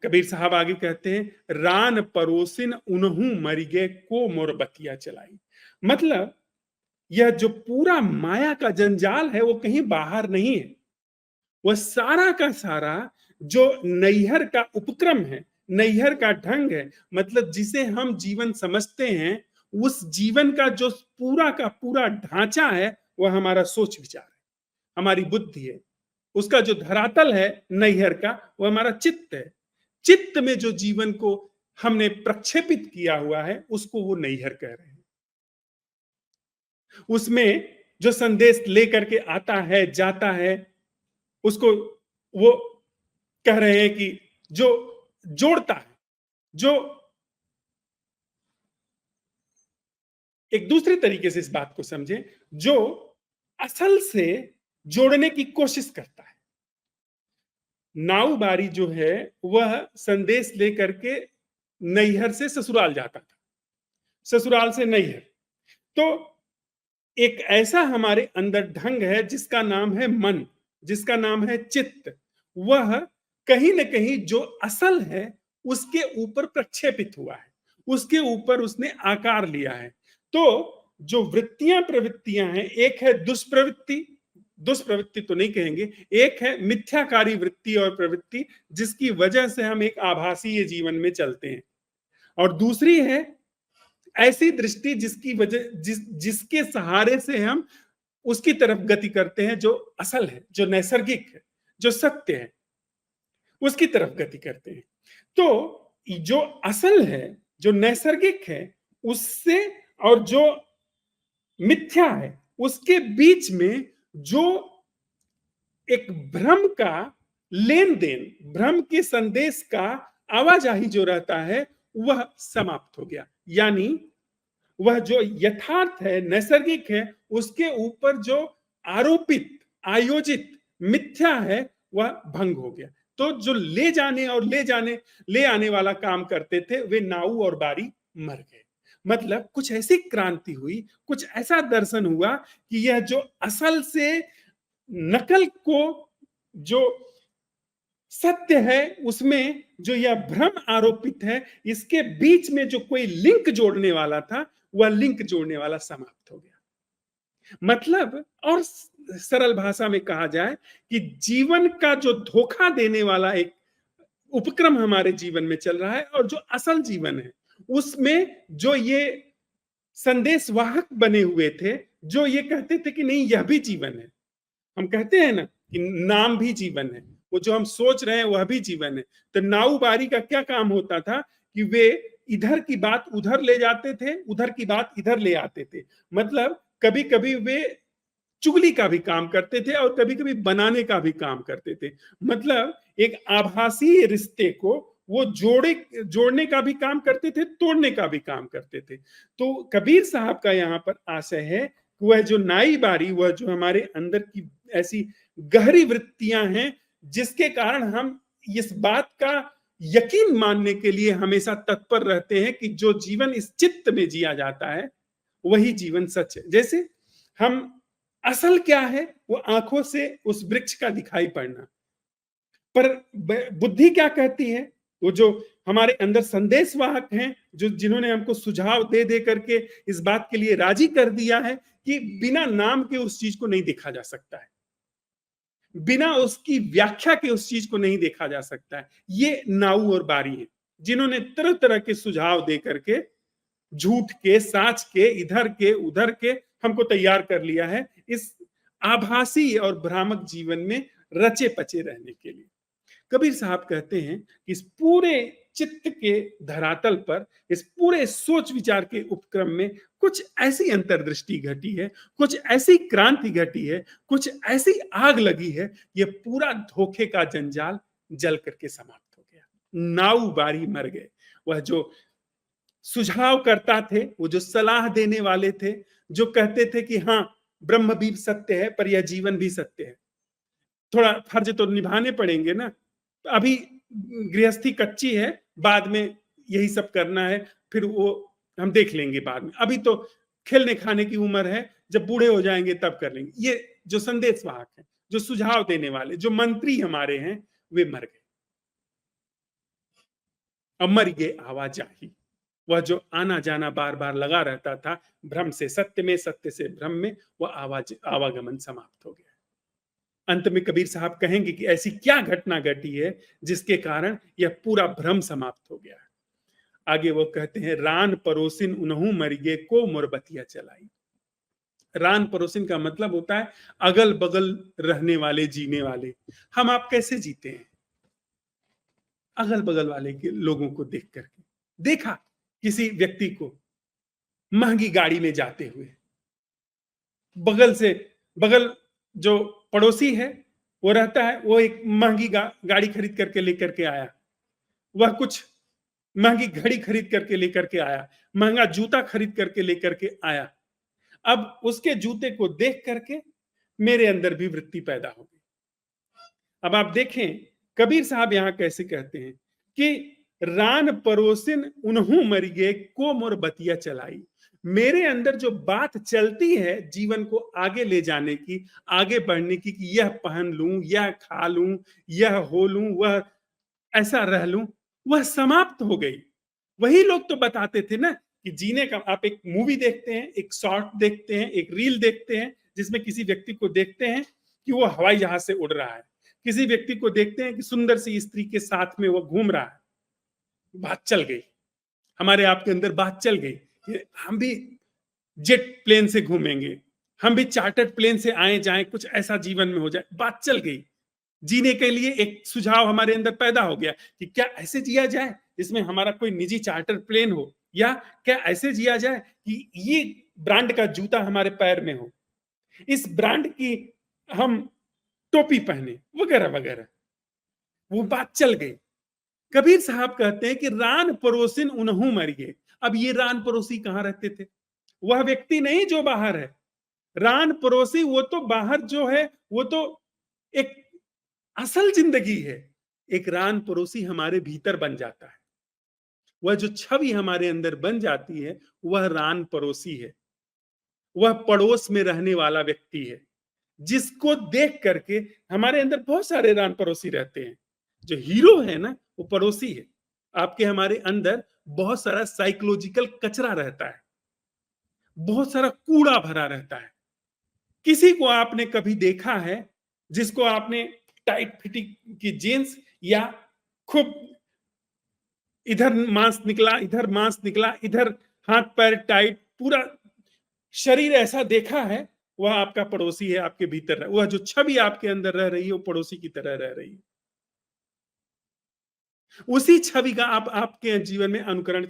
कबीर साहब आगे कहते हैं, रान परोसिन उन्हू मरिगे को मोरबतिया चलाई। मतलब यह जो पूरा माया का जंजाल है वो कहीं बाहर नहीं है, वह सारा का सारा जो नैहर का उपक्रम है, नैहर का ढंग है, मतलब जिसे हम जीवन समझते हैं, उस जीवन का जो पूरा का पूरा ढांचा है वह हमारा सोच विचार है, हमारी बुद्धि है। उसका जो धरातल है नैहर का, वो हमारा चित्त है। चित्त में जो जीवन को हमने प्रक्षेपित किया हुआ है उसको वो नैहर कह रहे हैं। उसमें जो संदेश लेकर के आता है जाता है उसको वो कह रहे हैं कि जो जोड़ता है, जो एक दूसरे तरीके से इस बात को समझे, जो असल से जोड़ने की कोशिश करता है। नाऊ बारी जो है वह संदेश लेकर के नैहर से ससुराल जाता था, ससुराल से नैहर। तो एक ऐसा हमारे अंदर ढंग है जिसका नाम है मन, जिसका नाम है चित्त। वह कहीं न कहीं जो असल है उसके ऊपर प्रक्षेपित हुआ है, उसके ऊपर उसने आकार लिया है। तो जो वृत्तियां प्रवृत्तियां हैं, एक है दुष्प्रवृत्ति, दुष्प्रवृत्ति तो नहीं कहेंगे, एक है मिथ्याकारी वृत्ति और प्रवृत्ति जिसकी वजह से हम एक आभासीय जीवन में चलते हैं, और दूसरी है ऐसी दृष्टि जिसकी वजह जिसके सहारे से हम उसकी तरफ गति करते हैं जो असल है, जो नैसर्गिक है, जो सत्य है, उसकी तरफ गति करते हैं। तो जो असल है, जो नैसर्गिक है, उससे और जो मिथ्या है उसके बीच में जो एक भ्रम का लेन देन, भ्रम के संदेश का आवाजाही जो रहता है वह समाप्त हो गया। यानी वह जो यथार्थ है, नैसर्गिक है, उसके ऊपर जो आरोपित आयोजित मिथ्या है वह भंग हो गया। तो जो ले जाने और ले आने वाला काम करते थे वे नाऊ और बारी मर गए। मतलब कुछ ऐसी क्रांति हुई, कुछ ऐसा दर्शन हुआ कि यह जो असल से नकल को जो सत्य है उसमें जो यह भ्रम आरोपित है, इसके बीच में जो कोई लिंक जोड़ने वाला था वह लिंक जोड़ने वाला समाप्त हो गया। मतलब और सरल भाषा में कहा जाए कि जीवन का जो धोखा देने वाला एक उपक्रम हमारे जीवन में चल रहा है और जो असल जीवन है उसमें जो ये संदेशवाहक बने हुए थे, जो ये कहते थे कि नहीं यह भी जीवन है। हम कहते हैं ना कि नाम भी जीवन है, वो जो हम सोच रहे हैं वह भी जीवन है। तो नाऊ बारी का क्या काम होता था कि वे इधर की बात उधर ले जाते थे, उधर की बात इधर ले आते थे। मतलब कभी कभी वे चुगली का भी काम करते थे और कभी कभी बनाने का भी काम करते थे। मतलब एक आभासी रिश्ते को वो जोड़ने का भी काम करते थे, तोड़ने का भी काम करते थे। तो कबीर साहब का यहाँ पर आशय है कि वह जो नाई बारी, वह जो हमारे अंदर की ऐसी गहरी वृत्तियां हैं जिसके कारण हम इस बात का यकीन मानने के लिए हमेशा तत्पर रहते हैं कि जो जीवन इस चित्त में जिया जाता है वही जीवन सच है। जैसे हम असल क्या है वो आंखों से उस वृक्ष का दिखाई पड़ना, पर बुद्धि क्या कहती है, वो जो हमारे अंदर संदेशवाहक हैं, जो जिन्होंने हमको सुझाव दे दे करके इस बात के लिए राजी कर दिया है कि बिना नाम के उस चीज को नहीं देखा जा सकता है, बिना उसकी व्याख्या के उस चीज को नहीं देखा जा सकता है। ये नाऊ और बारी है जिन्होंने तरह तरह के सुझाव दे करके झूठ के, साच के, इधर के उधर के हमको तैयार कर लिया है इस आभासी और भ्रामक जीवन में रचे पचे रहने के लिए। कबीर साहब कहते हैं कि इस पूरे चित्त के धरातल पर, इस पूरे सोच विचार के उपक्रम में कुछ ऐसी अंतर्दृष्टि घटी है, कुछ ऐसी क्रांति घटी है, कुछ ऐसी आग लगी है, ये पूरा धोखे का जंजाल जल करके समाप्त हो गया। नाऊ बारी मर गए। वह जो सुझाव करता थे, वो जो सलाह देने वाले थे, जो कहते थे कि हाँ ब्रह्म भी सत्य है पर यह जीवन भी सत्य है, थोड़ा फर्ज तो निभाने पड़ेंगे ना, अभी गृहस्थी कच्ची है, बाद में यही सब करना है, फिर वो हम देख लेंगे बाद में, अभी तो खेलने खाने की उम्र है, जब बूढ़े हो जाएंगे तब कर लेंगे। ये जो संदेशवाहक है, जो सुझाव देने वाले, जो मंत्री हमारे हैं, वे मर गए। अमर ये आवाजाही, वह जो आना जाना बार बार लगा रहता था, भ्रम से सत्य में, सत्य से भ्रम में, वह आवागमन समाप्त हो गया। अंत में कबीर साहब कहेंगे कि ऐसी क्या घटना घटी है जिसके कारण यह पूरा भ्रम समाप्त हो गया। आगे वो कहते हैं, रान परोसिन उन्हू मरिगे को मुरबतिया चलाई। रान परोसिन का मतलब होता है अगल बगल रहने वाले, जीने वाले। हम आप कैसे जीते हैं? अगल बगल वाले के लोगों को देख करके। देखा किसी व्यक्ति को महंगी गाड़ी में जाते हुए, बगल से, बगल जो पड़ोसी है वो रहता है, वो एक महंगी गाड़ी खरीद करके लेकर के आया, वह कुछ महंगी घड़ी खरीद करके लेकर के आया, महंगा जूता खरीद करके लेकर के आया। अब उसके जूते को देख करके मेरे अंदर भी वृत्ति पैदा हो गई। अब आप देखें कबीर साहब यहां कैसे कहते हैं कि रान परोसिन उन्हू मरिगे को मोर बतिया चलाई। मेरे अंदर जो बात चलती है जीवन को आगे ले जाने की, आगे बढ़ने की, कि यह पहन लूं, यह खा लूं, यह हो लूं, वह ऐसा रह लूं, वह समाप्त हो गई। वही लोग तो बताते थे ना कि जीने का, आप एक मूवी देखते हैं, एक शॉर्ट देखते हैं, एक रील देखते हैं जिसमें किसी व्यक्ति को देखते हैं कि वो हवाई जहाज से उड़ रहा है, किसी व्यक्ति को देखते हैं कि सुंदर सी स्त्री के साथ में वो घूम रहा है, बात चल गई, हमारे आपके अंदर बात चल गई कि हम भी जेट प्लेन से घूमेंगे, हम भी चार्टर्ड प्लेन से आए जाएं, कुछ ऐसा जीवन में हो जाए, बात चल गई। जीने के लिए एक सुझाव हमारे अंदर पैदा हो गया कि क्या ऐसे जिया जाए जिसमें हमारा कोई निजी चार्टर प्लेन हो, या क्या ऐसे जिया जाए कि ये ब्रांड का जूता हमारे पैर में हो, इस ब्रांड की हम टोपी पहने, वगैरह वगैरह। वो बात चल गई। कबीर साहब कहते हैं कि रान परोसिन उन्हू मरिए। अब ये रान पड़ोसी कहां रहते थे? वह व्यक्ति नहीं जो बाहर है। रान पड़ोसी वो तो बाहर जो है वो तो एक असल जिंदगी है। एक रान पड़ोसी हमारे भीतर बन जाता है। वह जो छवि हमारे अंदर बन जाती है वह रान पड़ोसी है। वह पड़ोस में रहने वाला व्यक्ति है जिसको देख करके हमारे अंदर बहुत सारे रान पड़ोसी रहते हैं। जो हीरो है ना वो पड़ोसी है। आपके हमारे अंदर बहुत सारा साइकोलॉजिकल कचरा रहता है, बहुत सारा कूड़ा भरा रहता है। किसी को आपने कभी देखा है जिसको आपने टाइट फिटिंग की जींस, या खूब इधर मांस निकला, इधर मांस निकला, इधर हाथ पैर टाइट, पूरा शरीर ऐसा देखा है? वह आपका पड़ोसी है, आपके भीतर है। वह जो छवि आपके अंदर रह रही है वो पड़ोसी की तरह रह रही है। उसी छवि का आप आपके जीवन में अनुकरण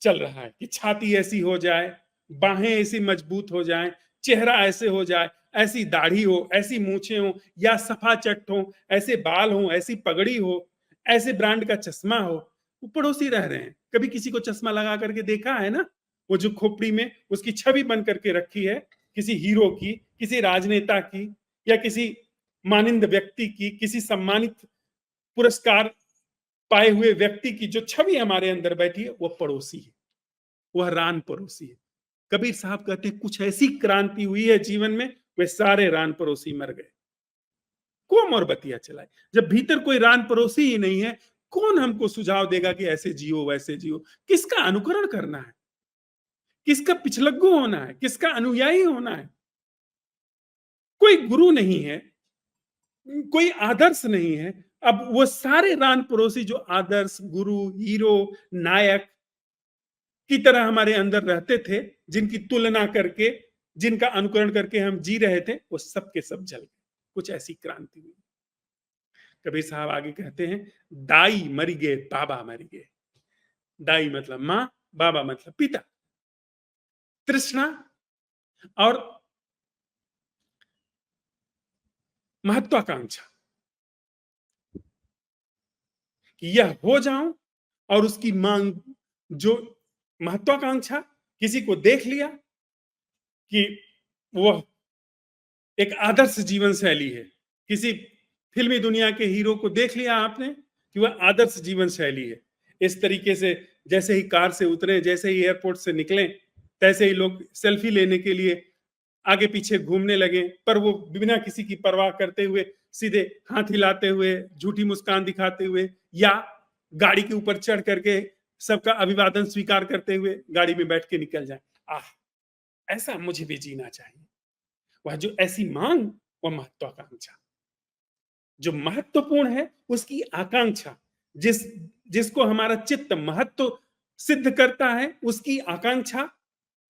चल रहा है कि छाती ऐसी हो जाए, बाहें ऐसी मजबूत हो जाएं, चेहरा ऐसे हो जाए, ऐसी दाढ़ी हो, ऐसी मूछें हो, या सफा चट्ट हो, ऐसे बाल हो, ऐसी पगड़ी हो, ऐसे ब्रांड का चश्मा हो। वो पड़ोसी रह रहे हैं। कभी किसी को चश्मा लगा करके देखा है ना? वो जो खोपड़ी में उसकी छवि बन करके रखी है, किसी हीरो की, किसी राजनेता की, या किसी मानिंद व्यक्ति की, किसी सम्मानित पुरस्कार पाए हुए व्यक्ति की जो छवि हमारे अंदर बैठी है वह पड़ोसी है, वह रान पड़ोसी है। कबीर साहब कहते हैं कुछ ऐसी क्रांति हुई है जीवन में, वे सारे रान पड़ोसी मर गए। कौन और बतिया चलाए? जब भीतर कोई रान पड़ोसी ही नहीं है, कौन हमको सुझाव देगा कि ऐसे जियो वैसे जियो? किसका अनुकरण करना है? किसका पिछलग्गू होना है? किसका अनुयायी होना है? कोई गुरु नहीं है, कोई आदर्श नहीं है। अब वो सारे रान पड़ोसी जो आदर्श, गुरु, हीरो, नायक की तरह हमारे अंदर रहते थे, जिनकी तुलना करके, जिनका अनुकरण करके हम जी रहे थे, वो सब के सब जल गए। कुछ ऐसी क्रांति हुई। कबीर साहब आगे कहते हैं, दाई मरी गए, बाबा मरी गए। दाई मतलब मां, बाबा मतलब पिता। तृष्णा और महत्वाकांक्षा कि यह हो जाऊं, और उसकी मांग, जो महत्वाकांक्षा, किसी को देख लिया कि वह एक आदर्श जीवन शैली है, किसी फिल्मी दुनिया के हीरो को देख लिया आपने कि वह आदर्श जीवन शैली है। इस तरीके से जैसे ही कार से उतरे, जैसे ही एयरपोर्ट से निकले, तैसे ही लोग सेल्फी लेने के लिए आगे पीछे घूमने लगे, पर वो बिना किसी की परवाह करते हुए सीधे हाथ हिलाते हुए, झूठी मुस्कान दिखाते हुए, या गाड़ी के ऊपर चढ़ करके सबका अभिवादन स्वीकार करते हुए गाड़ी में बैठ के निकल जाए। आह, ऐसा मुझे भी जीना चाहिए। वह जो ऐसी मांग, वह महत्वाकांक्षा। जो महत्वपूर्ण है उसकी आकांक्षा, जिस जिसको हमारा चित्त महत्व सिद्ध करता है, उसकी आकांक्षा,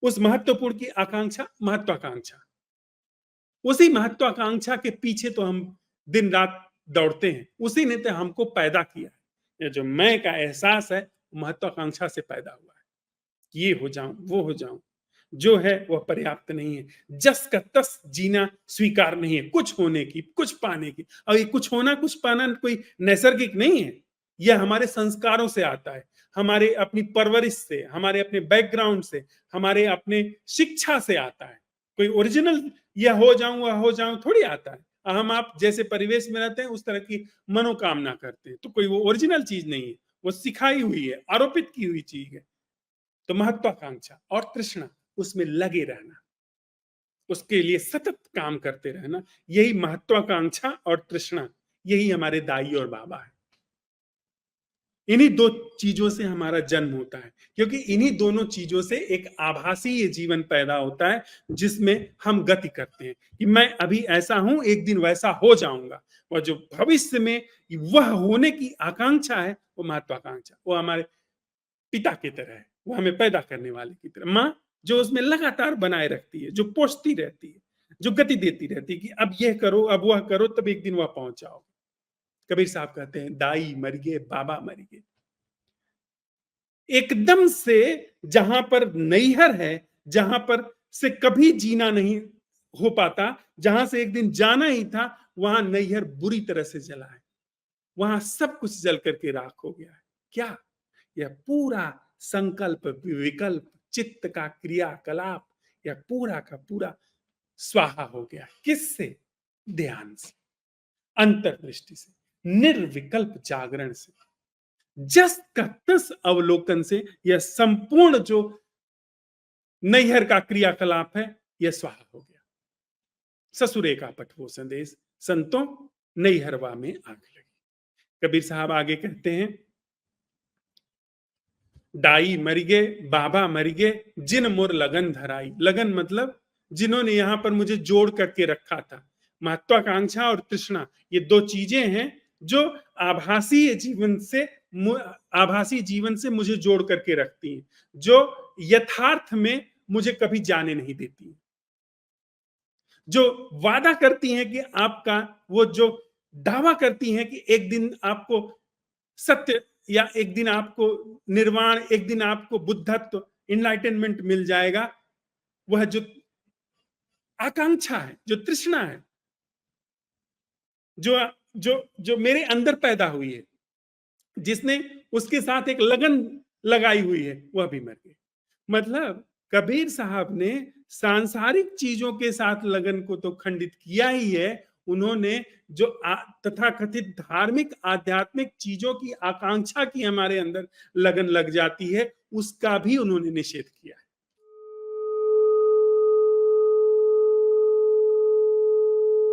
उस महत्वपूर्ण की आकांक्षा महत्वाकांक्षा। उसी महत्वाकांक्षा के पीछे तो हम दिन रात दौड़ते हैं, उसी ने तो हमको पैदा किया है। ये जो मैं का एहसास है, महत्वाकांक्षा से पैदा हुआ है। ये हो जाऊं, वो हो जाऊं, जो है वह पर्याप्त नहीं है। जस का तस जीना स्वीकार नहीं है, कुछ होने की, कुछ पाने की। और ये कुछ होना कुछ पाना कोई नैसर्गिक नहीं है, यह हमारे संस्कारों से आता है, हमारे अपनी परवरिश से, हमारे अपने बैकग्राउंड से, हमारे अपने शिक्षा से आता है। कोई ओरिजिनल यह हो जाऊं वह हो जाऊं थोड़ी आता है। हम आप जैसे परिवेश में रहते हैं उस तरह की मनोकामना करते हैं, तो कोई वो ओरिजिनल चीज नहीं है, वो सिखाई हुई है, आरोपित की हुई चीज है। तो महत्वाकांक्षा और तृष्णा, उसमें लगे रहना, उसके लिए सतत काम करते रहना, यही महत्वाकांक्षा और तृष्णा, यही हमारे दाई और बाबा है। इन्हीं दो चीजों से हमारा जन्म होता है, क्योंकि इन्हीं दोनों चीजों से एक आभासी ये जीवन पैदा होता है, जिसमें हम गति करते हैं कि मैं अभी ऐसा हूं, एक दिन वैसा हो जाऊंगा। और जो भविष्य में वह होने की आकांक्षा है, वो महत्वाकांक्षा, वो हमारे पिता की तरह है, वो हमें पैदा करने वाले की तरह। माँ जो उसमें लगातार बनाए रखती है, जो पोषती रहती है, जो गति देती रहती है कि अब यह करो, अब वह करो, तब एक दिन वह पहुंच जाओ। कबीर साहब कहते हैं, दाई मर गए, बाबा मर गए। एकदम से जहां पर नैहर है, जहां पर से कभी जीना नहीं हो पाता, जहां से एक दिन जाना ही था, वहां नैहर बुरी तरह से जला है, वहां सब कुछ जल करके राख हो गया है। क्या? यह पूरा संकल्प विकल्प चित्त का क्रियाकलाप, यह पूरा का पूरा स्वाहा हो गया। किससे? ध्यान से, अंतर्दृष्टि से, निर्विकल्प जागरण से, जस का तस अवलोकन से, यह संपूर्ण जो नैहर का क्रियाकलाप है, यह स्वाहा हो गया। ससुरे का पठवो संदेश, संतों नैहरवा में आग लगी। कबीर साहब आगे कहते हैं, दाई मर गए, बाबा मर गए, जिन मुर लगन धराई। लगन मतलब जिन्होंने यहां पर मुझे जोड़ करके रखा था। महत्वाकांक्षा और तृष्णा, ये दो चीजें हैं जो आभासी जीवन से मुझे जोड़ करके रखती हैं, जो यथार्थ में मुझे कभी जाने नहीं देती, जो वादा करती हैं कि आपका, वो जो दावा करती हैं कि एक दिन आपको सत्य, या एक दिन आपको निर्वाण, एक दिन आपको बुद्धत्व, इनलाइटनमेंट मिल जाएगा। वह जो आकांक्षा है, जो तृष्णा है, जो जो जो मेरे अंदर पैदा हुई है, जिसने उसके साथ एक लगन लगाई हुई है, वह भी मर गई। मतलब कबीर साहब ने सांसारिक चीजों के साथ लगन को तो खंडित किया ही है, उन्होंने जो तथाकथित धार्मिक आध्यात्मिक चीजों की आकांक्षा की हमारे अंदर लगन लग जाती है, उसका भी उन्होंने निषेध किया है।